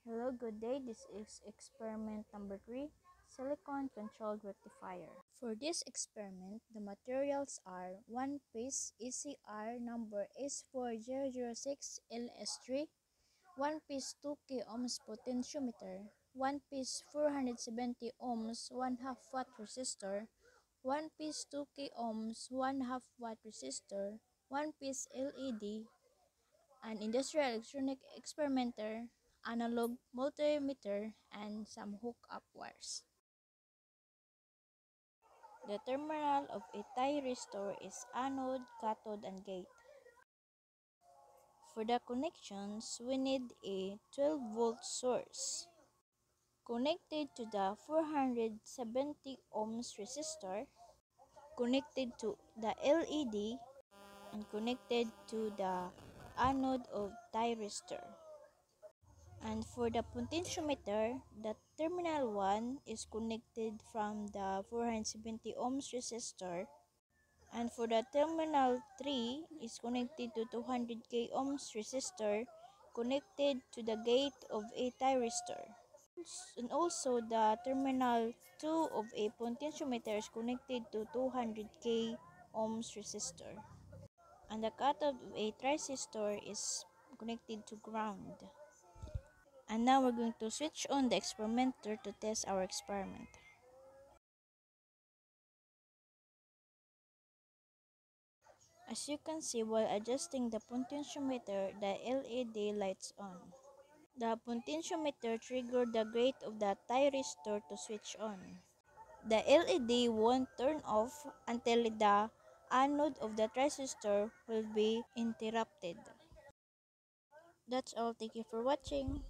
Hello, good day. This is experiment number 3, silicon controlled rectifier. For this experiment, the materials are 1 piece ECR number S4006 LS3, 1 piece 2K ohms potentiometer, 1 piece 470 ohms 1 half watt resistor, 1 piece 2K ohms 1 half watt resistor, 1 piece LED, an industrial electronic experimenter, analog multimeter, and some hook-up wires. The terminal of a thyristor is anode, cathode, and gate. For the connections, we need a 12-volt source connected to the 470 ohms resistor, connected to the LED, and connected to the anode of thyristor. And for the potentiometer, the terminal 1 is connected from the 470 ohms resistor, and for the terminal 3 is connected to 200k ohms resistor connected to the gate of a thyristor. And also the terminal 2 of a potentiometer is connected to 200k ohms resistor, and the cathode of a thyristor is connected to ground. And now we're going to switch on the experimenter to test our experiment. As you can see, while adjusting the potentiometer, the LED lights on. The potentiometer triggered the gate of the thyristor to switch on. The LED won't turn off until the anode of the thyristor will be interrupted. That's all. Thank you for watching.